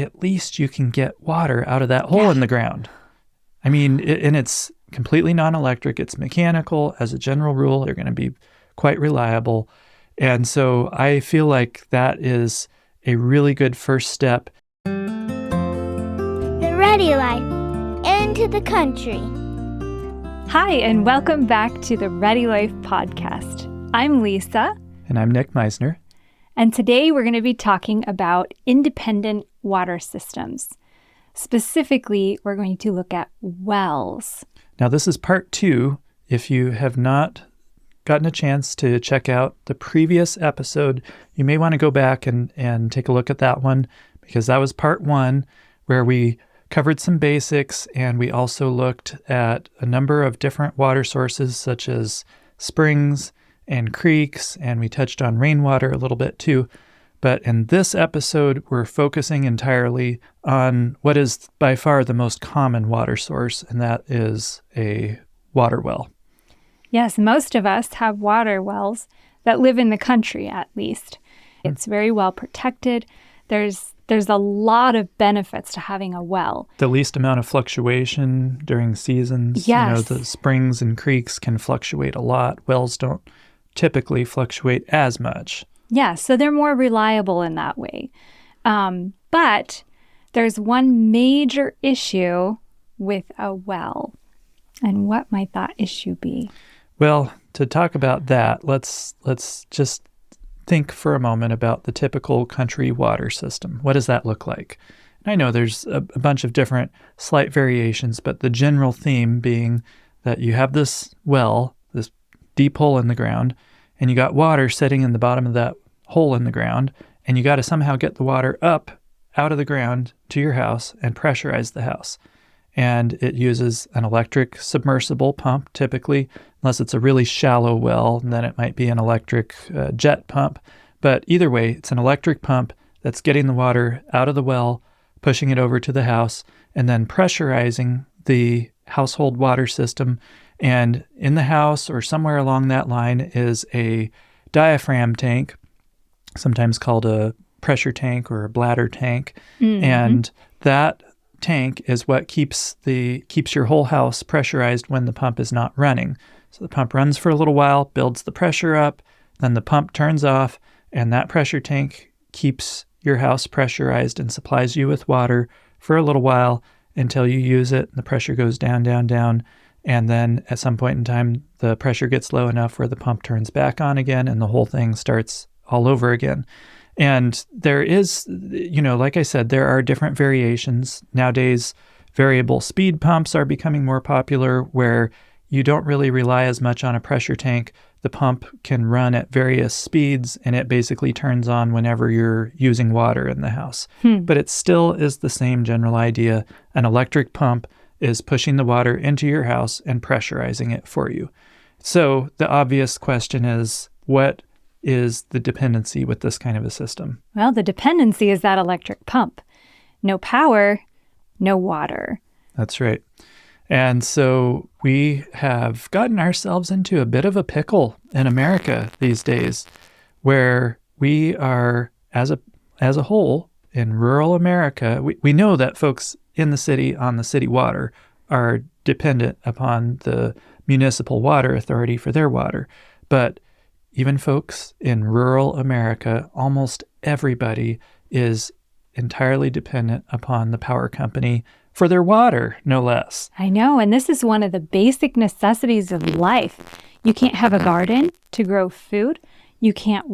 at least you can get water out of that hole in the ground. I mean, and it's completely non-electric. It's mechanical. As a general rule, they're going to be quite reliable. And so I feel like that is a really good first step. The Ready Life, into the country. Hi, and welcome back to the Ready Life podcast. I'm Lisa. And I'm Nick Meisner. And today we're going to be talking about independent water systems. Specifically, we're going to look at wells. Now, this is part 2. If you have not gotten a chance to check out the previous episode, you may want to go back and take a look at that one, because that was part 1, where we covered some basics, and we also looked at a number of different water sources, such as springs and creeks, and we touched on rainwater a little bit too. But in this episode, we're focusing entirely on what is by far the most common water source, and that is a water well. Yes, most of us have water wells that live in the country, at least. It's very well protected. There's a lot of benefits to having a well. The least amount of fluctuation during seasons. Yes. The springs and creeks can fluctuate a lot. Wells don't typically fluctuate as much. Yeah, so they're more reliable in that way. But there's one major issue with a well. And what might that issue be? Well, to talk about that, let's just think for a moment about the typical country water system. What does that look like? And I know there's a bunch of different slight variations, but the general theme being that you have this well, this deep hole in the ground, and you got water sitting in the bottom of that hole in the ground, and you got to somehow get the water up out of the ground to your house and pressurize the house. And it uses an electric submersible pump, typically, unless it's a really shallow well, and then it might be an electric jet pump. But either way, it's an electric pump that's getting the water out of the well, pushing it over to the house, and then pressurizing the household water system. And in the house or somewhere along that line is a diaphragm tank, sometimes called a pressure tank or a bladder tank. Mm-hmm. And that tank is what keeps your whole house pressurized when the pump is not running. So the pump runs for a little while, builds the pressure up, then the pump turns off, and that pressure tank keeps your house pressurized and supplies you with water for a little while until you use it. The pressure goes down, down, down, and then at some point in time, the pressure gets low enough where the pump turns back on again, and the whole thing starts all over again. And there is, like I said, there are different variations. Nowadays, variable speed pumps are becoming more popular, where you don't really rely as much on a pressure tank. The pump can run at various speeds, and it basically turns on whenever you're using water in the house. But it still is the same general idea. An electric pump is pushing the water into your house and pressurizing it for you. So the obvious question is, what is the dependency with this kind of a system? Well, the dependency is that electric pump. No power, no water. That's right. And so we have gotten ourselves into a bit of a pickle in America these days, where we are, as a whole, in rural America, we know that folks in the city on the city water are dependent upon the municipal water authority for their water. But even folks in rural America, almost everybody is entirely dependent upon the power company for their water, no less. I know, and this is one of the basic necessities of life. You can't have a garden to grow food. You can't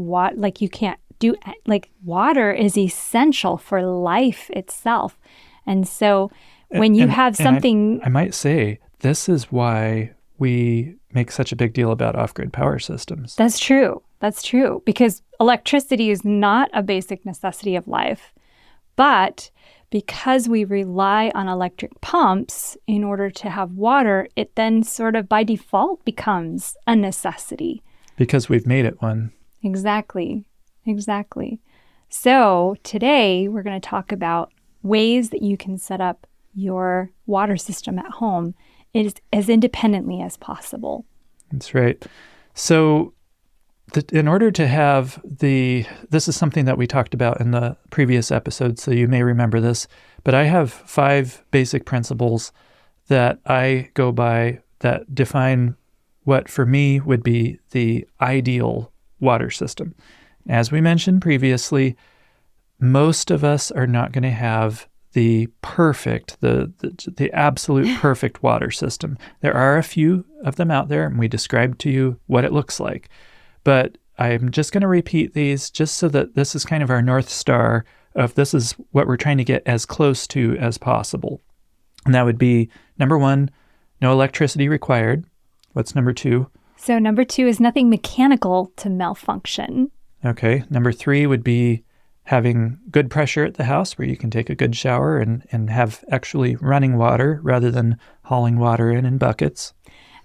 water is essential for life itself. And so when you have something... I might say, this is why we make such a big deal about off-grid power systems. That's true. That's true. Because electricity is not a basic necessity of life. But because we rely on electric pumps in order to have water, it then sort of by default becomes a necessity. Because we've made it one. Exactly. So today we're going to talk about ways that you can set up your water system at home as independently as possible. That's right. So in order to have this is something that we talked about in the previous episode, so you may remember this, but I have 5 basic principles that I go by that define what for me would be the ideal water system. As we mentioned previously, most of us are not going to have the perfect, the absolute perfect water system. There are a few of them out there, and we described to you what it looks like. But I'm just going to repeat these just so that this is kind of our North Star of this is what we're trying to get as close to as possible. And that would be, number 1, no electricity required. What's number 2? So number 2 is nothing mechanical to malfunction. Okay. Number 3 would be having good pressure at the house where you can take a good shower and have actually running water rather than hauling water in buckets.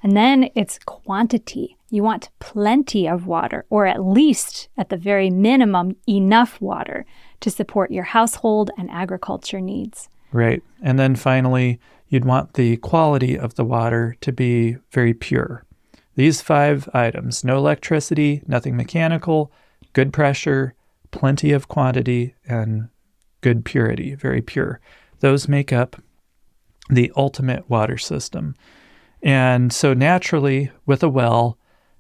And then it's quantity. You want plenty of water, or at least, at the very minimum, enough water to support your household and agriculture needs. Right. And then finally, you'd want the quality of the water to be very pure. These 5 items, no electricity, nothing mechanical, good pressure, plenty of quantity, and good purity, very pure. Those make up the ultimate water system. And so naturally, with a well,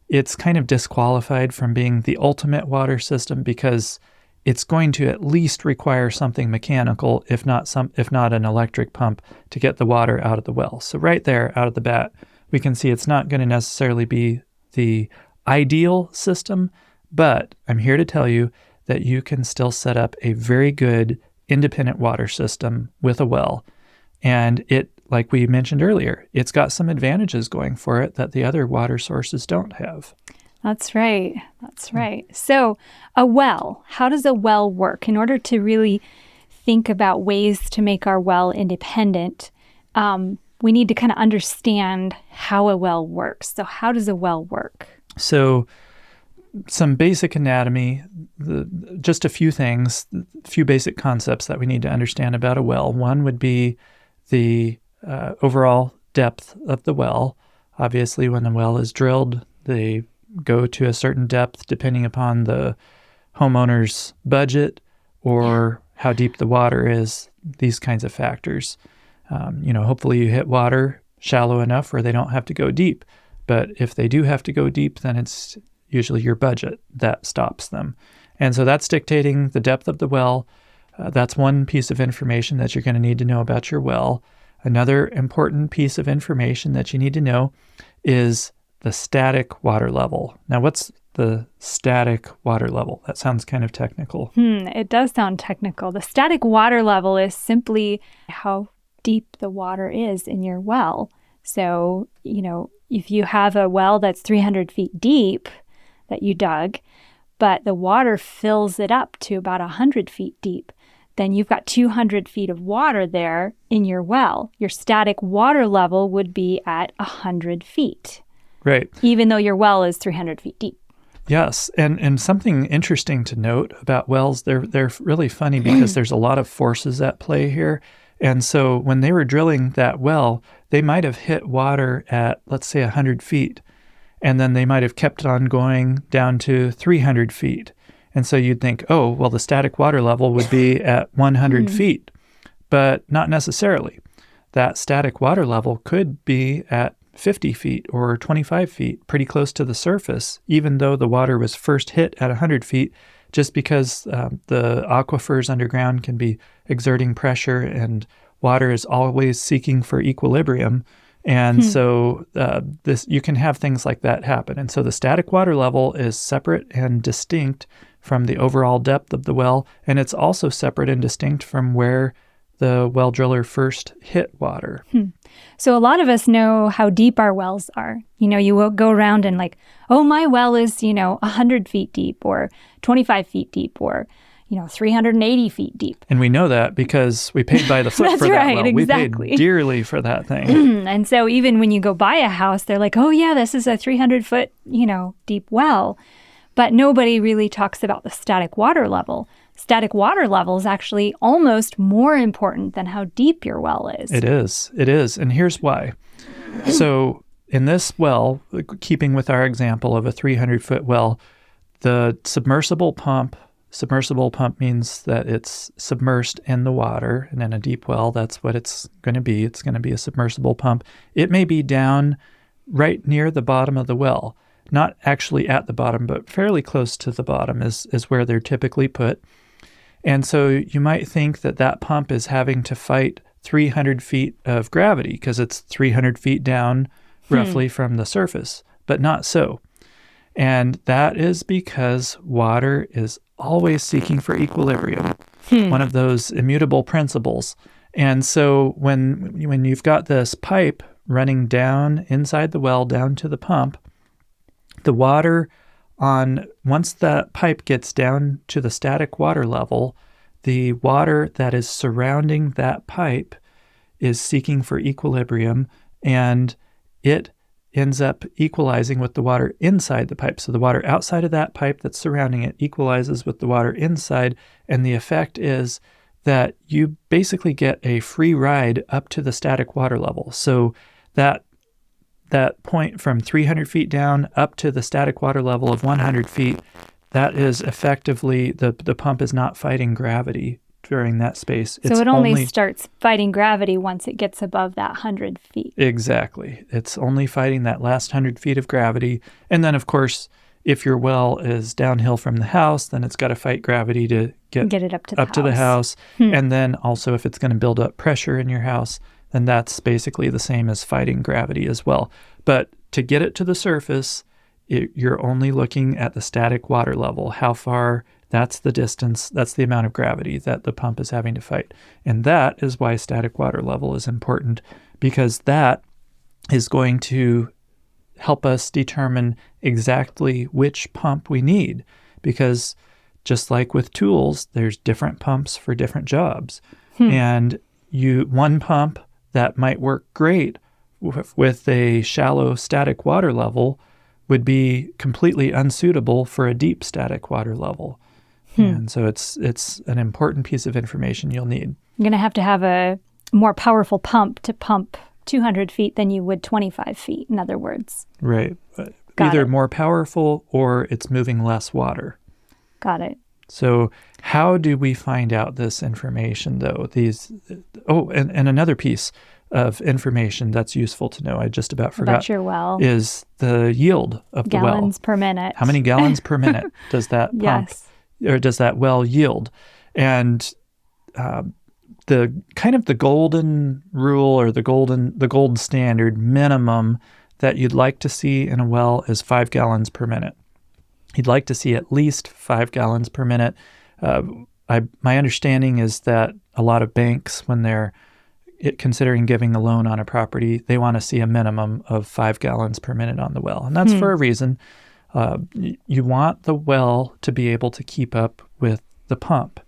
it's kind of disqualified from being the ultimate water system because it's going to at least require something mechanical, if not an electric pump, to get the water out of the well. So right there, out of the bat, we can see it's not going to necessarily be the ideal system, but I'm here to tell you that you can still set up a very good independent water system with a well. And it, like we mentioned earlier, it's got some advantages going for it that the other water sources don't have. That's right. That's right. So a well, how does a well work? In order to really think about ways to make our well independent, we need to kind of understand how a well works. So how does a well work? So some basic anatomy, just a few things, a few basic concepts that we need to understand about a well. One would be the overall depth of the well. Obviously, when a well is drilled, they go to a certain depth depending upon the homeowner's budget or how deep the water is, these kinds of factors. Hopefully you hit water shallow enough where they don't have to go deep. But if they do have to go deep, then it's usually your budget that stops them. And so that's dictating the depth of the well. That's one piece of information that you're going to need to know about your well. Another important piece of information that you need to know is the static water level. Now, what's the static water level? That sounds kind of technical. It does sound technical. The static water level is simply how deep the water is in your well. So, if you have a well that's 300 feet deep that you dug, but the water fills it up to about 100 feet deep, then you've got 200 feet of water there in your well. Your static water level would be at 100 feet. Right. Even though your well is 300 feet deep. Yes. And something interesting to note about wells, they're really funny because there's a lot of forces at play here. And so when they were drilling that well, they might have hit water at, let's say, 100 feet. And then they might have kept on going down to 300 feet. And so you'd think, oh, well, the static water level would be at 100 feet. But not necessarily. That static water level could be at 50 feet or 25 feet, pretty close to the surface, even though the water was first hit at 100 feet, just because the aquifers underground can be exerting pressure and water is always seeking for equilibrium. And so you can have things like that happen. And so the static water level is separate and distinct from the overall depth of the well, and it's also separate and distinct from where the well driller first hit water. So a lot of us know how deep our wells are. You will go around and like, oh, my well is, 100 feet deep or 25 feet deep or, 380 feet deep. And we know that because we paid by the foot for that well. Exactly. We paid dearly for that thing. And so even when you go buy a house, they're like, oh, yeah, this is a 300-foot, deep well. But nobody really talks about the static water level. Static water level is actually almost more important than how deep your well is. It is. And here's why. So in this well, keeping with our example of a 300-foot well, The submersible pump means that it's submersed in the water, and in a deep well, that's what it's going to be. It's going to be a submersible pump. It may be down right near the bottom of the well, not actually at the bottom, but fairly close to the bottom is where they're typically put. And so you might think that that pump is having to fight 300 feet of gravity because it's 300 feet down roughly from the surface, but not so. And that is because water is always seeking for equilibrium, one of those immutable principles. And so when you've got this pipe running down inside the well, down to the pump, the water once that pipe gets down to the static water level, the water that is surrounding that pipe is seeking for equilibrium, and it ends up equalizing with the water inside the pipe. So the water outside of that pipe that's surrounding it equalizes with the water inside, and the effect is that you basically get a free ride up to the static water level. So that point from 300 feet down up to the static water level of 100 feet, that is effectively, the pump is not fighting gravity during that space. So it only starts fighting gravity once it gets above that 100 feet. Exactly. It's only fighting that last 100 feet of gravity. And then, of course, if your well is downhill from the house, then it's got to fight gravity to get it up to the house. And then also, if it's going to build up pressure in your house, then that's basically the same as fighting gravity as well. But to get it to the surface, you're only looking at the static water level. How far, that's the distance, that's the amount of gravity that the pump is having to fight. And that is why static water level is important, because that is going to help us determine exactly which pump we need. Because just like with tools, there's different pumps for different jobs. And one pump that might work great with a shallow static water level would be completely unsuitable for a deep static water level. And so it's an important piece of information you'll need. You're going to have a more powerful pump to pump 200 feet than you would 25 feet, in other words. Right. Either more powerful or it's moving less water. Got it. So how do we find out this information, though? And another piece of information that's useful to know, I just about forgot, about your well, is the yield of the well. Gallons per minute. How many gallons per minute does that pump or does that well yield? And the golden rule, or the gold standard minimum that you'd like to see in a well is 5 gallons per minute. You'd like to see at least 5 gallons per minute. My understanding is that a lot of banks, when they're considering giving a loan on a property, they want to see a minimum of 5 gallons per minute on the well. And that's for a reason. You want the well to be able to keep up with the pump.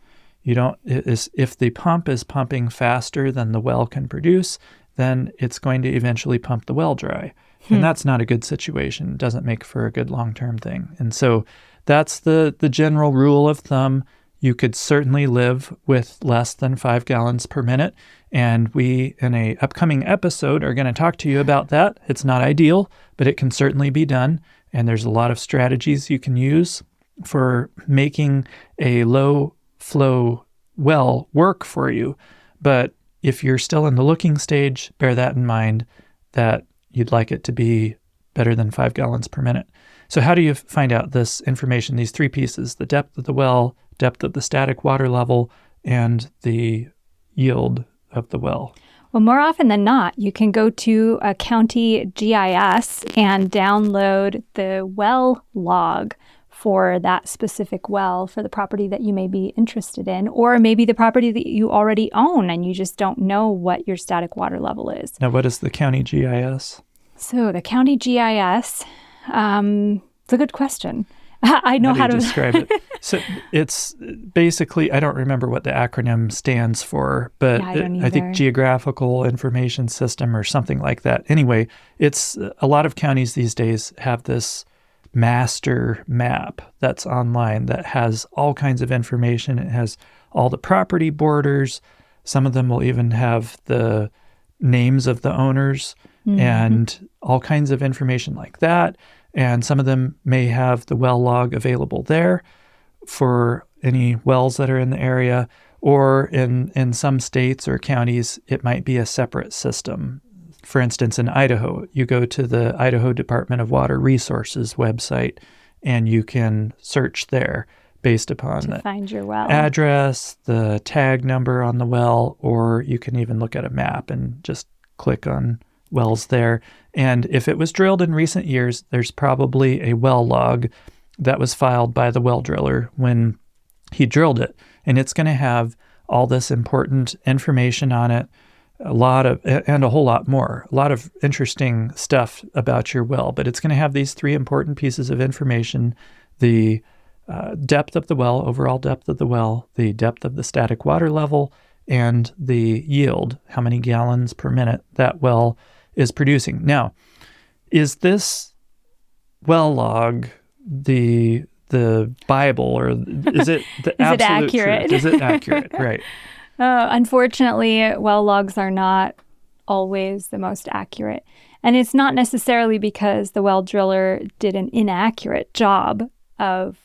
If the pump is pumping faster than the well can produce, then it's going to eventually pump the well dry. And that's not a good situation. It doesn't make for a good long-term thing. And so that's the general rule of thumb. You could certainly live with less than 5 gallons per minute. And we, in an upcoming episode, are going to talk to you about that. It's not ideal, but it can certainly be done. And there's a lot of strategies you can use for making a low-flow well work for you. But if you're still in the looking stage, bear that in mind, that you'd like it to be better than 5 gallons per minute. So how do you find out this information, these three pieces: the depth of the well, depth of the static water level, and the yield of the well? Well, more often than not, you can go to a county GIS and download the well log for that specific well for the property that you may be interested in, or maybe the property that you already own and you just don't know what your static water level is. Now, what is the county GIS? So the county GIS, it's a good question. I know how to describe it. So it's basically, I don't remember what the acronym stands for, but I think Geographical Information System or something like that. Anyway, it's a lot of counties these days have this master map that's online that has all kinds of information. It has all the property borders. Some of them will even have the names of the owners and all kinds of information like that. And some of them may have the well log available there for any wells that are in the area, or in some states or counties, it might be a separate system. For instance, in Idaho, you go to the Idaho Department of Water Resources website, and you can search there based upon to the find your well address, the tag number on the well, or you can even look at a map and just click on wells there. And if it was drilled in recent years, there's probably a well log that was filed by the well driller when he drilled it. And it's going to have all this important information on it, and a whole lot more, a lot of interesting stuff about your well. But it's going to have these three important pieces of information: the depth of the well, overall depth of the well, the depth of the static water level, and the yield, how many gallons per minute that well is producing. Now, is this well log the Bible, or is it the Is it absolute accurate? truth? Is it accurate? Right. Unfortunately, well logs are not always the most accurate. And it's not necessarily because the well driller did an inaccurate job of,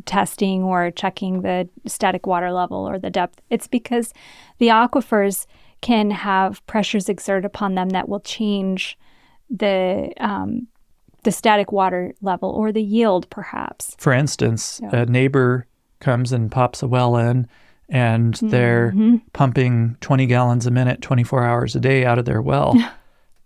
testing or checking the static water level or the depth. It's because the aquifers can have pressures exerted upon them that will change the static water level or the yield, perhaps. For instance, a neighbor comes and pops a well in, and they're pumping 20 gallons a minute, 24 hours a day out of their well.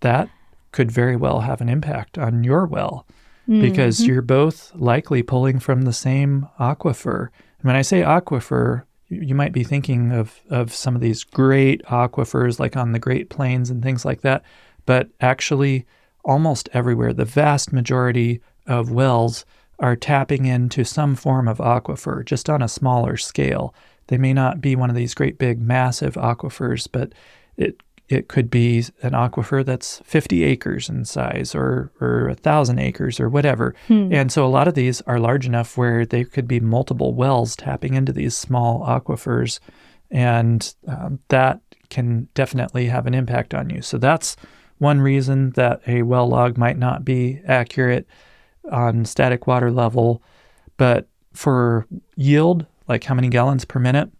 That could very well have an impact on your well, because you're both likely pulling from the same aquifer. And when I say aquifer, you might be thinking of some of these great aquifers like on the Great Plains and things like that. But actually, almost everywhere, the vast majority of wells are tapping into some form of aquifer, just on a smaller scale. They may not be one of these great big massive aquifers, but it could be an aquifer that's 50 acres in size or 1,000 acres or whatever. And so a lot of these are large enough where there could be multiple wells tapping into these small aquifers, and that can definitely have an impact on you. So that's one reason that a well log might not be accurate on static water level. But for yield, like how many gallons per minute,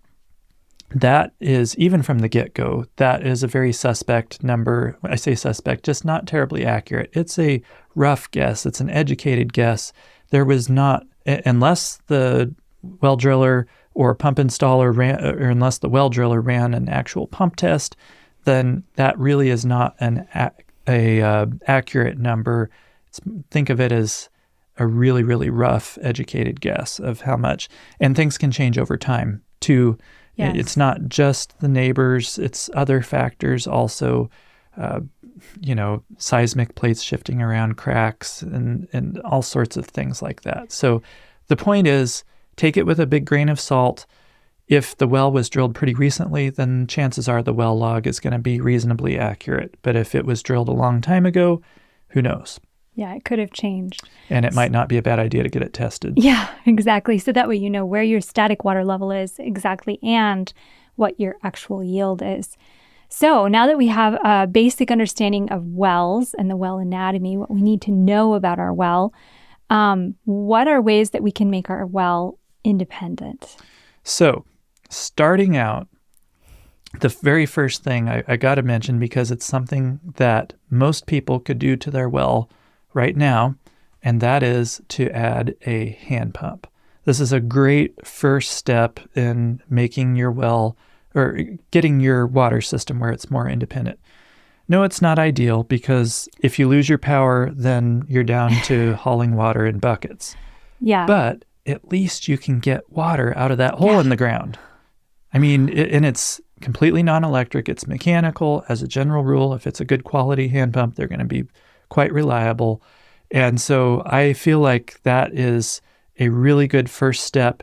that is, even from the get-go, that is a very suspect number. I say suspect, just not terribly accurate. It's a rough guess. It's an educated guess. There was not, unless the well driller or pump installer or unless the well driller ran an actual pump test, then that really is not an accurate number. Think of it as a really, really rough, educated guess of how much. And things can change over time, too. Yes. It's not just the neighbors, it's other factors also, seismic plates shifting around, cracks, and all sorts of things like that. So the point is, take it with a big grain of salt. If the well was drilled pretty recently, then chances are the well log is going to be reasonably accurate. But if it was drilled a long time ago, who knows? Yeah, it could have changed. And it might not be a bad idea to get it tested. Yeah, exactly. So that way you know where your static water level is exactly and what your actual yield is. So now that we have a basic understanding of wells and the well anatomy, what we need to know about our well, what are ways that we can make our well independent? So starting out, the very first thing I got to mention, because it's something that most people could do to their well right now, and that is to add a hand pump. This is a great first step in making your well, or getting your water system where it's more independent. No, it's not ideal, because if you lose your power, then you're down to hauling water in buckets. Yeah. But at least you can get water out of that hole in the ground. I mean, and it's completely non-electric. It's mechanical as a general rule. If it's a good quality hand pump, they're going to be quite reliable. And so I feel like that is a really good first step.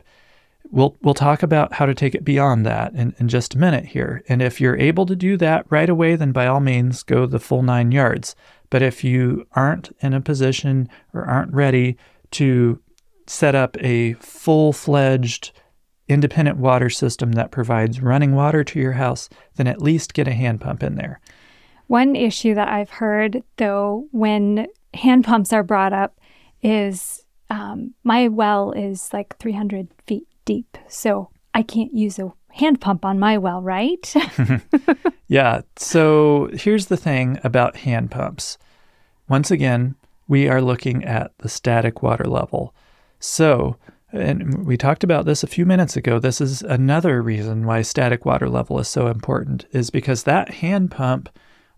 We'll talk about how to take it beyond that in just a minute here. And if you're able to do that right away, then by all means, go the full 9 yards. But if you aren't in a position or aren't ready to set up a full-fledged independent water system that provides running water to your house, then at least get a hand pump in there. One issue that I've heard, though, when hand pumps are brought up is my well is like 300 feet deep, so I can't use a hand pump on my well, right? Yeah. So here's the thing about hand pumps. Once again, we are looking at the static water level. So, and we talked about this a few minutes ago, this is another reason why static water level is so important, is because that hand pump,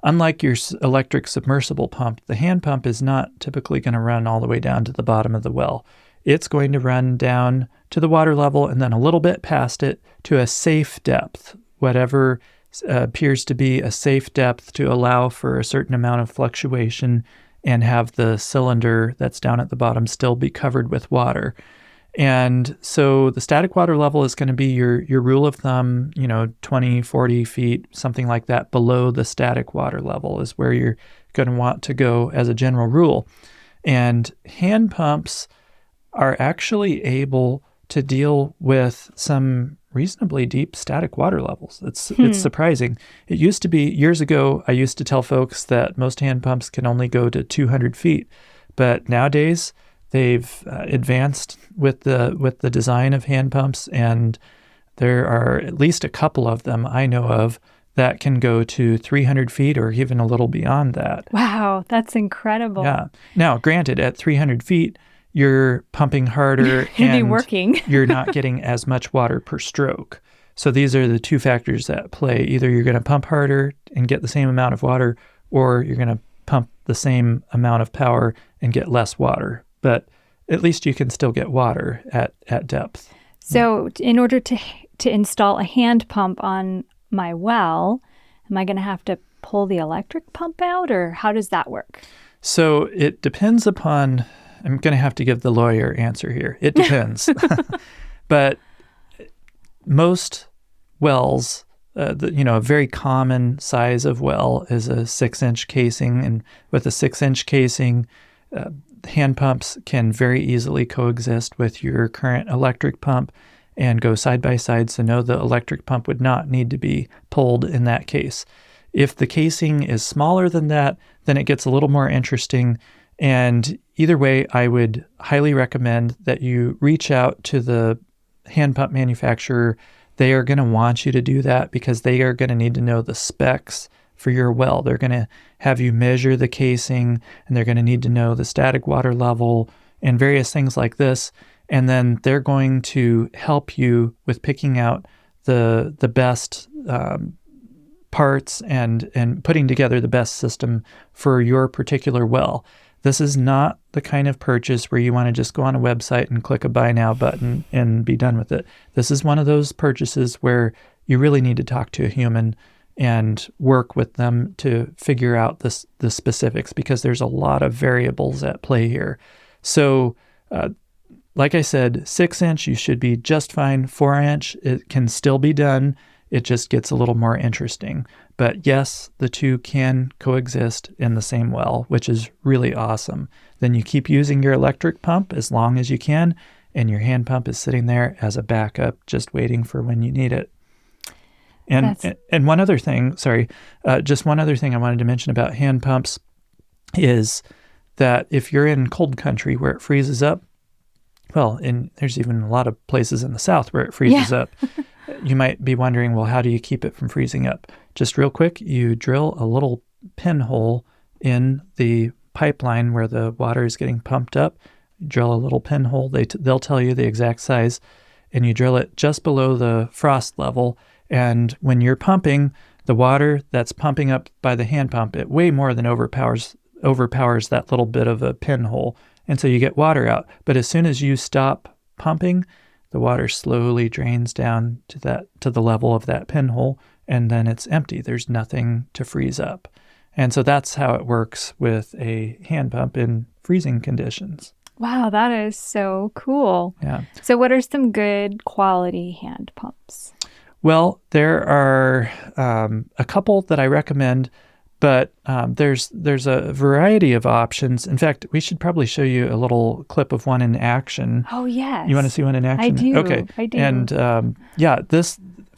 unlike your electric submersible pump, the hand pump is not typically going to run all the way down to the bottom of the well. It's going to run down to the water level and then a little bit past it to a safe depth, whatever appears to be a safe depth to allow for a certain amount of fluctuation and have the cylinder that's down at the bottom still be covered with water. And so the static water level is going to be your rule of thumb, 20, 40 feet, something like that below the static water level is where you're going to want to go as a general rule. And hand pumps are actually able to deal with some reasonably deep static water levels. It's surprising. It used to be, years ago, I used to tell folks that most hand pumps can only go to 200 feet. But nowadays, they've advanced with the design of hand pumps, and there are at least a couple of them I know of that can go to 300 feet or even a little beyond that. Wow, that's incredible. Yeah. Now, granted, at 300 feet, you're pumping harder You'd be and working. you're not getting as much water per stroke. So these are the two factors at play. Either you're going to pump harder and get the same amount of water, or you're going to pump the same amount of power and get less water. But at least you can still get water at depth. So in order to install a hand pump on my well, am I going to have to pull the electric pump out, or how does that work? So it depends upon, I'm going to have to give the lawyer answer here. It depends. But most wells, a very common size of well is a 6-inch casing. And with a 6-inch casing, hand pumps can very easily coexist with your current electric pump and go side by side. So no, the electric pump would not need to be pulled in that case. If the casing is smaller than that, then it gets a little more interesting. And either way, I would highly recommend that you reach out to the hand pump manufacturer. They are going to want you to do that because they are going to need to know the specs for your well. They're going to have you measure the casing, and they're going to need to know the static water level and various things like this. And then they're going to help you with picking out the best parts and putting together the best system for your particular well. This is not the kind of purchase where you want to just go on a website and click a buy now button and be done with it. This is one of those purchases where you really need to talk to a human and work with them to figure out the specifics, because there's a lot of variables at play here. So, like I said, 6-inch, you should be just fine. 4-inch, it can still be done. It just gets a little more interesting. But yes, the two can coexist in the same well, which is really awesome. Then you keep using your electric pump as long as you can, and your hand pump is sitting there as a backup, just waiting for when you need it. And one other thing, just one other thing I wanted to mention about hand pumps is that if you're in cold country where it freezes up, well, and there's even a lot of places in the South where it freezes up, you might be wondering, well, how do you keep it from freezing up? Just real quick, you drill a little pinhole in the pipeline where the water is getting pumped up. You drill a little pinhole. They'll tell you the exact size, and you drill it just below the frost level. And when you're pumping, the water that's pumping up by the hand pump, it way more than overpowers that little bit of a pinhole. And so you get water out. But as soon as you stop pumping, the water slowly drains down to the level of that pinhole, and then it's empty. There's nothing to freeze up. And so that's how it works with a hand pump in freezing conditions. Wow, that is so cool. Yeah. So what are some good quality hand pumps? Well, there are a couple that I recommend, but there's a variety of options. In fact, we should probably show you a little clip of one in action. Oh, yes. You want to see one in action? I do. Okay. I do. And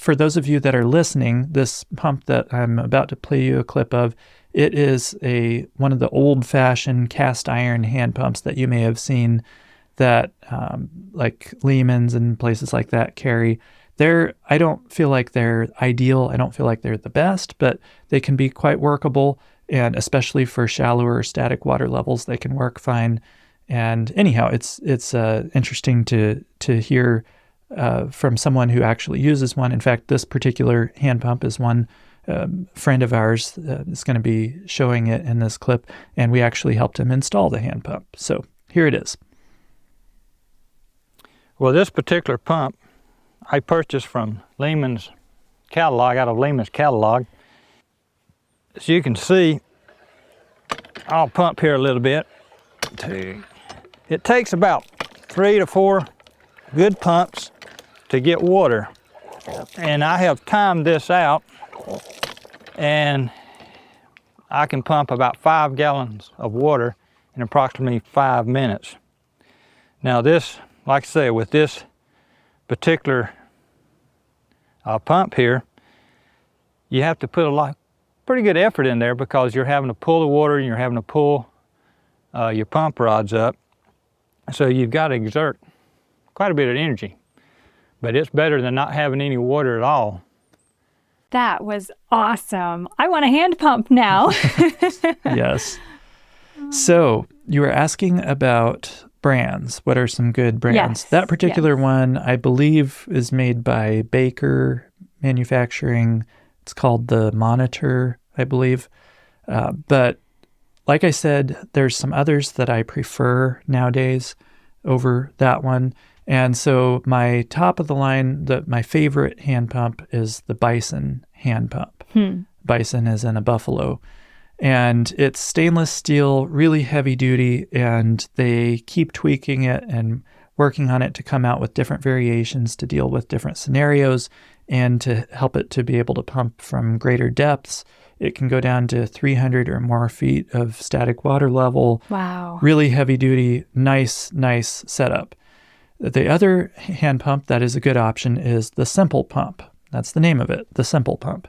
for those of you that are listening, this pump that I'm about to play you a clip of, it is one of the old-fashioned cast iron hand pumps that you may have seen that like Lehman's and places like that carry. I don't feel like they're ideal. I don't feel like they're the best, but they can be quite workable, and especially for shallower static water levels, they can work fine. And anyhow, it's interesting to hear from someone who actually uses one. In fact, this particular hand pump is one friend of ours is going to be showing it in this clip, and we actually helped him install the hand pump. So here it is. Well, this particular pump I purchased from Lehman's catalog, out of Lehman's catalog. As you can see, I'll pump here a little bit. It takes about 3 to 4 good pumps to get water. And I have timed this out, and I can pump about 5 gallons of water in approximately 5 minutes. Now this, like I say, with this particular pump here, you have to put pretty good effort in there, because you're having to pull the water and you're having to pull your pump rods up. So you've got to exert quite a bit of energy, but it's better than not having any water at all. That was awesome. I want a hand pump now. Yes. So you were asking about brands. What are some good brands? Yes, That particular one, I believe, is made by Baker Manufacturing. It's called the Monitor, I believe. But like I said, there's some others that I prefer nowadays over that one. And so my top of the line, my favorite hand pump is the Bison hand pump. Bison is in a buffalo. And it's stainless steel, really heavy duty, and they keep tweaking it and working on it to come out with different variations to deal with different scenarios and to help it to be able to pump from greater depths. It can go down to 300 or more feet of static water level. Wow. Really heavy duty, nice setup. The other hand pump that is a good option is the Simple Pump. That's the name of it, the Simple Pump.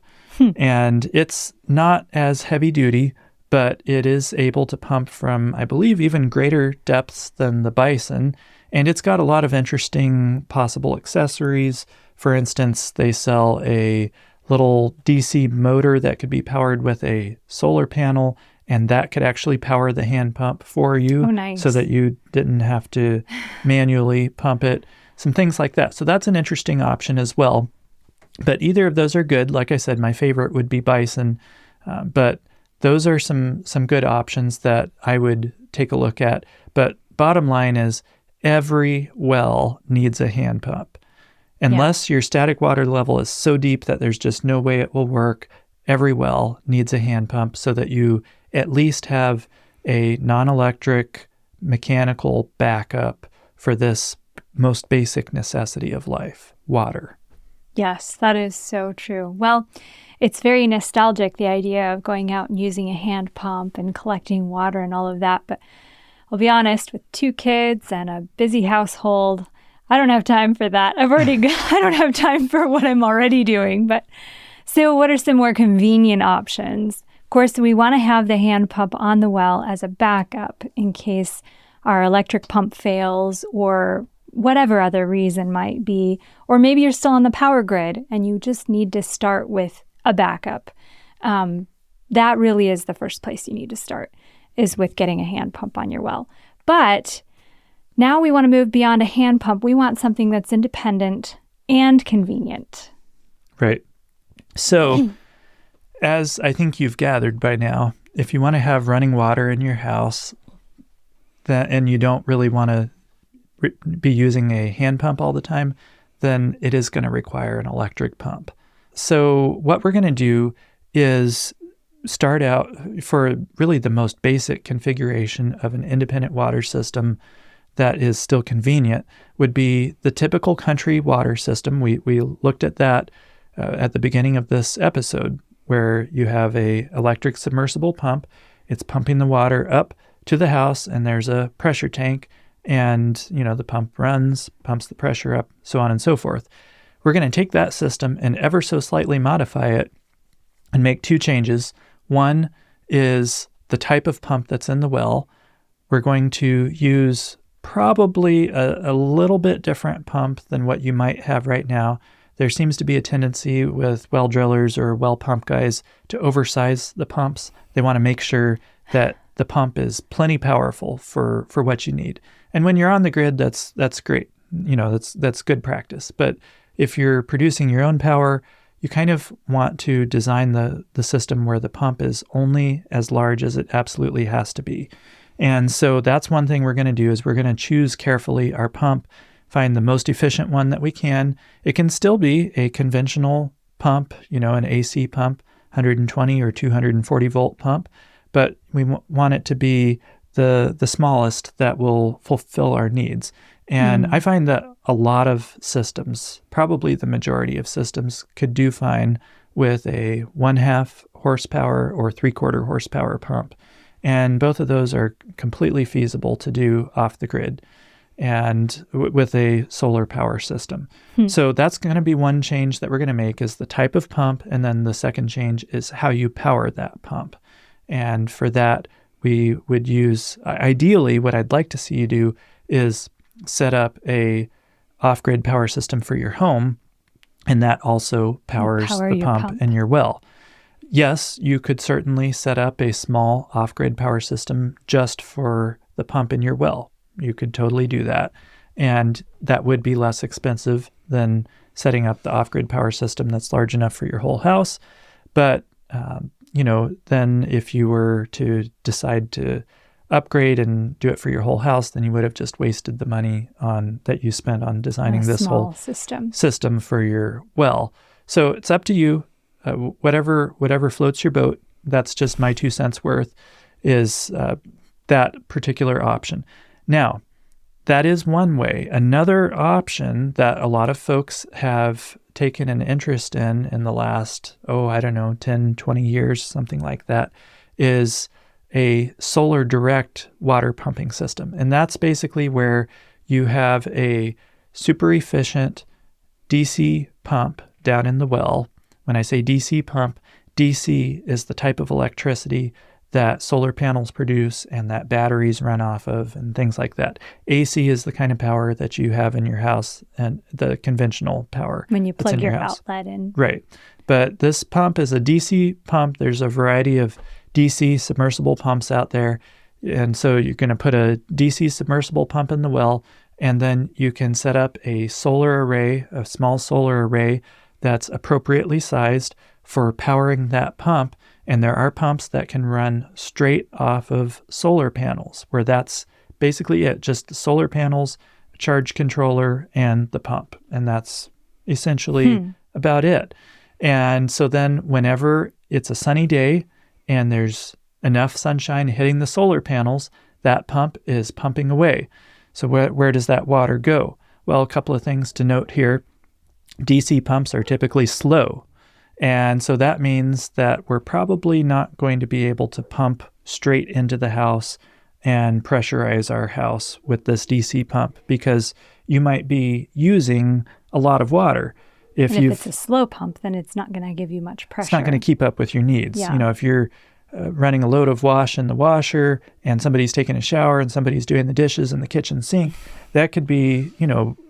And it's not as heavy duty, but it is able to pump from, I believe, even greater depths than the Bison. And it's got a lot of interesting possible accessories. For instance, they sell a little DC motor that could be powered with a solar panel, and that could actually power the hand pump for you. Oh, nice. So that you didn't have to manually pump it. Some things like that. So that's an interesting option as well. But either of those are good. Like I said, my favorite would be Bison. But those are some good options that I would take a look at. But bottom line is, every well needs a hand pump. Unless your static water level is so deep that there's just no way it will work, every well needs a hand pump so that you at least have a non-electric mechanical backup for this most basic necessity of life, water. Yes, that is so true. Well, it's very nostalgic, the idea of going out and using a hand pump and collecting water and all of that. But I'll be honest, with 2 kids and a busy household, I don't have time for that. I don't have time for what I'm already doing. But so what are some more convenient options? Of course, we want to have the hand pump on the well as a backup in case our electric pump fails or whatever other reason might be. Or maybe you're still on the power grid and you just need to start with a backup. That really is the first place you need to start, is with getting a hand pump on your well. But now we want to move beyond a hand pump. We want something that's independent and convenient. Right. So, as I think you've gathered by now, if you want to have running water in your house and you don't really want to be using a hand pump all the time, then it is going to require an electric pump. So what we're going to do is start out for really the most basic configuration of an independent water system that is still convenient would be the typical country water system. We looked at that at the beginning of this episode, where you have a electric submersible pump. It's pumping the water up to the house, and there's a pressure tank, and the pump runs, pumps the pressure up, so on and so forth. we're going to take that system and ever so slightly modify it and make two changes. One is the type of pump that's in the well. We're going to use probably a little bit different pump than what you might have right now. There seems to be a tendency with well drillers or well pump guys to oversize the pumps. They want to make sure that the pump is plenty powerful for what you need. And when you're on the grid, that's great. That's good practice. But if you're producing your own power, you kind of want to design the system where the pump is only as large as it absolutely has to be. And so that's one thing we're going to do is we're going to choose carefully our pump, find the most efficient one that we can. It can still be a conventional pump, an AC pump, 120 or 240 volt pump, but we want it to be the smallest that will fulfill our needs. And I find that a lot of systems, probably the majority of systems, could do fine with a 1/2 horsepower or 3/4 horsepower pump. And both of those are completely feasible to do off the grid and with a solar power system. So that's going to be one change that we're going to make is the type of pump. And then the second change is how you power that pump. And for that, we would use, ideally, what I'd like to see you do is set up a off-grid power system for your home. And that also powers the pump in your well. Yes, you could certainly set up a small off-grid power system just for the pump in your well. You could totally do that. And that would be less expensive than setting up the off-grid power system that's large enough for your whole house. But, then if you were to decide to upgrade and do it for your whole house, then you would have just wasted the money that you spent on designing this whole system for your well. So it's up to you. Whatever floats your boat. That's just my 2 cents worth is that particular option. Now, that is one way. Another option that a lot of folks have taken an interest in the last, 10, 20 years, something like that, is a solar direct water pumping system. And that's basically where you have a super efficient DC pump down in the well. When I say DC pump, DC is the type of electricity that solar panels produce and that batteries run off of and things like that. AC is the kind of power that you have in your house and the conventional power. When you plug your outlet in. Right. But this pump is a DC pump. There's a variety of DC submersible pumps out there. And so you're going to put a DC submersible pump in the well, and then you can set up a solar array, a small solar array that's appropriately sized for powering that pump. And there are pumps that can run straight off of solar panels, where that's basically it, just the solar panels, charge controller, and the pump. And that's essentially about it. And so then whenever it's a sunny day and there's enough sunshine hitting the solar panels, that pump is pumping away. So where does that water go? Well, a couple of things to note here. DC pumps are typically slow. And so that means that we're probably not going to be able to pump straight into the house and pressurize our house with this DC pump because you might be using a lot of water. If it's a slow pump, then it's not going to give you much pressure. It's not going to keep up with your needs. Yeah. If you're running a load of wash in the washer and somebody's taking a shower and somebody's doing the dishes in the kitchen sink, that could be,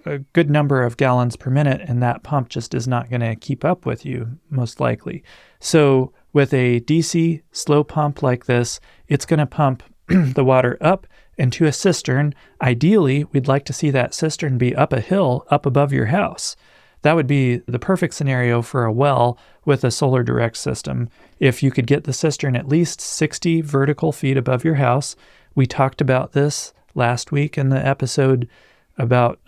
a good number of gallons per minute, and that pump just is not going to keep up with you, most likely. So with a DC slow pump like this, it's going to pump the water up into a cistern. Ideally, we'd like to see that cistern be up a hill up above your house. That would be the perfect scenario for a well with a solar direct system. If you could get the cistern at least 60 vertical feet above your house. We talked about this last week in the episode about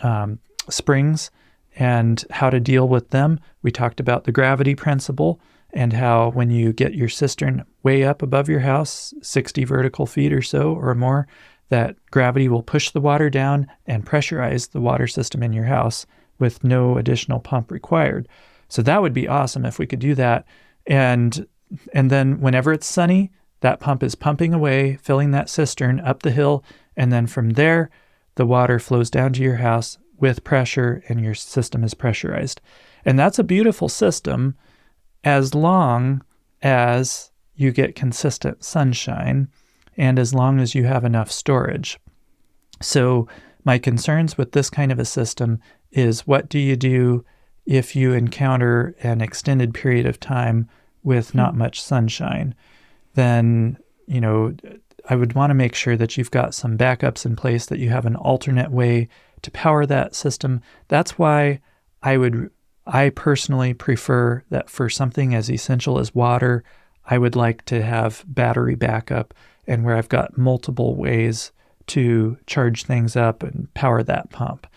springs and how to deal with them. We talked about the gravity principle and how when you get your cistern way up above your house, 60 vertical feet or so or more, that gravity will push the water down and pressurize the water system in your house with no additional pump required. So that would be awesome if we could do that. And then whenever it's sunny, that pump is pumping away, filling that cistern up the hill, and then from there, the water flows down to your house with pressure and your system is pressurized. And that's a beautiful system as long as you get consistent sunshine and as long as you have enough storage. So my concerns with this kind of a system is, what do you do if you encounter an extended period of time with not much sunshine? Then, I would want to make sure that you've got some backups in place, that you have an alternate way to power that system. That's why I personally prefer that for something as essential as water, I would like to have battery backup, and where I've got multiple ways to charge things up and power that pump.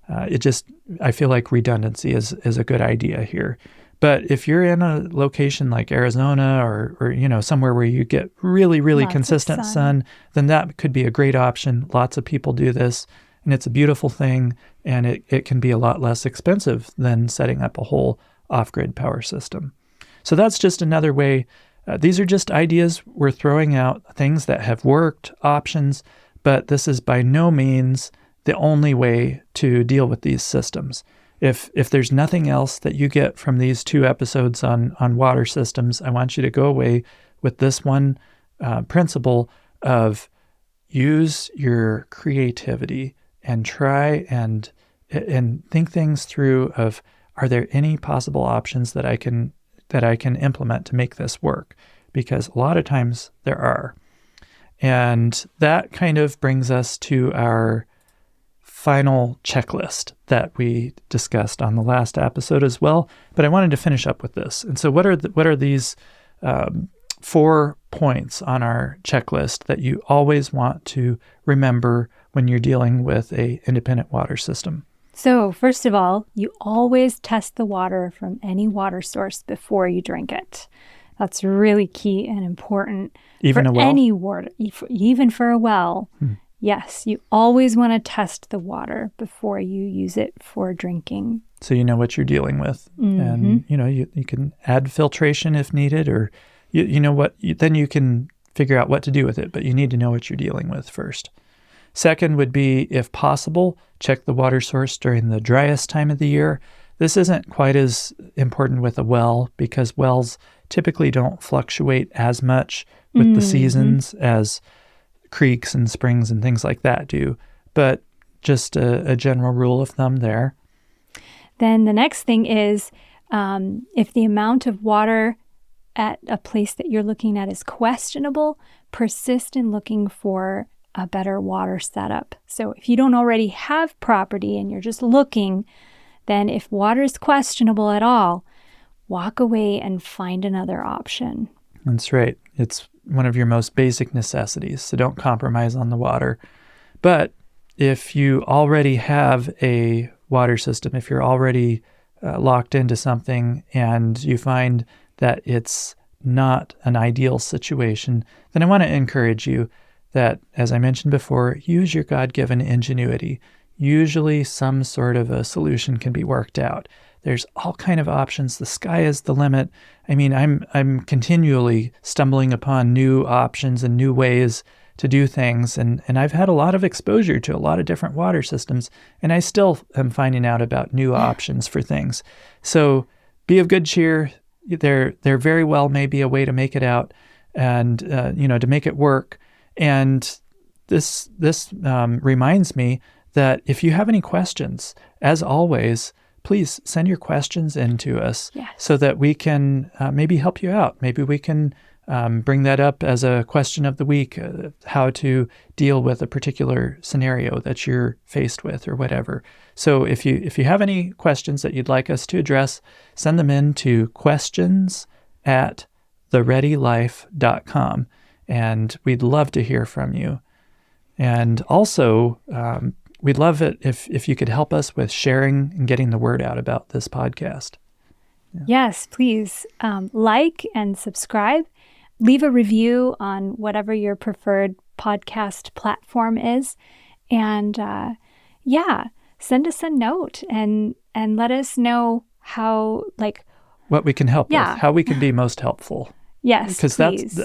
I feel like redundancy is a good idea here. But if you're in a location like Arizona or somewhere where you get really, really Lots of consistent sun, then that could be a great option. Lots of people do this, and it's a beautiful thing, and it can be a lot less expensive than setting up a whole off-grid power system. So that's just another way. These are just ideas we're throwing out, things that have worked, options, but this is by no means the only way to deal with these systems. If there's nothing else that you get from these 2 episodes on water systems, I want you to go away with this one principle of use your creativity and try and think things through of, are there any possible options that I can implement to make this work? Because a lot of times there are. And that kind of brings us to our final checklist that we discussed on the last episode as well. But I wanted to finish up with this. And so what are these 4 points on our checklist that you always want to remember when you're dealing with a independent water system? So first of all, you always test the water from any water source before you drink it. That's really key and important. Even for a well? any water, even for a well. Yes, you always want to test the water before you use it for drinking. So you know what you're dealing with. And, you can add filtration if needed, or then you can figure out what to do with it, but you need to know what you're dealing with first. Second would be, if possible, check the water source during the driest time of the year. This isn't quite as important with a well, because wells typically don't fluctuate as much with the seasons as creeks and springs and things like that do. But just a general rule of thumb there. Then the next thing is, if the amount of water at a place that you're looking at is questionable, persist in looking for a better water setup. So if you don't already have property and you're just looking, then if water is questionable at all, walk away and find another option. That's right. It's one of your most basic necessities, so don't compromise on the water. But if you already have a water system, if you're already locked into something and you find that it's not an ideal situation, then I want to encourage you that, as I mentioned before, use your God-given ingenuity. Usually some sort of a solution can be worked out. There's all kind of options. The sky is the limit. I mean, I'm continually stumbling upon new options and new ways to do things. And I've had a lot of exposure to a lot of different water systems, and I still am finding out about new options for things. So be of good cheer. There very well may be a way to make it out and, to make it work. And this reminds me that if you have any questions, as always, please send your questions in to us so that we can maybe help you out. Maybe we can bring that up as a question of the week, how to deal with a particular scenario that you're faced with or whatever. So if you have any questions that you'd like us to address, send them in to questions@thereadylife.com, and we'd love to hear from you. And also, we'd love it if you could help us with sharing and getting the word out about this podcast. Yeah. Yes, please like and subscribe. Leave a review on whatever your preferred podcast platform is. And send us a note and let us know how, what we can help with, how we can be most helpful. Yes, because please.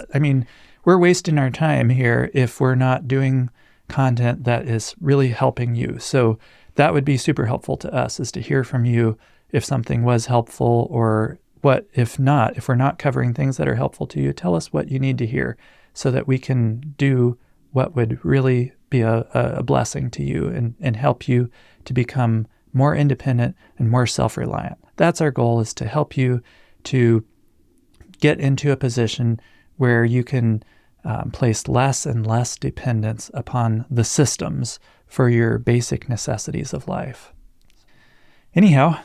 We're wasting our time here if we're not doing content that is really helping you. So that would be super helpful to us, is to hear from you if something was helpful, or what if not. If we're not covering things that are helpful to you, tell us what you need to hear so that we can do what would really be a blessing to you and help you to become more independent and more self-reliant. That's our goal, is to help you to get into a position where you can place less and less dependence upon the systems for your basic necessities of life. Anyhow,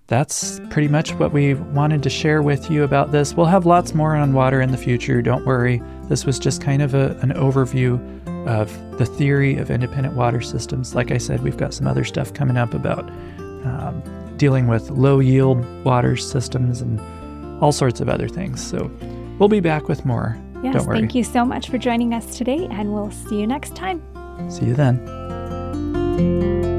that's pretty much what we wanted to share with you about this. We'll have lots more on water in the future. Don't worry. This was just kind of an overview of the theory of independent water systems. Like I said, we've got some other stuff coming up about dealing with low-yield water systems and all sorts of other things. So we'll be back with more. Yes, Don't worry. Thank you so much for joining us today, and we'll see you next time. See you then.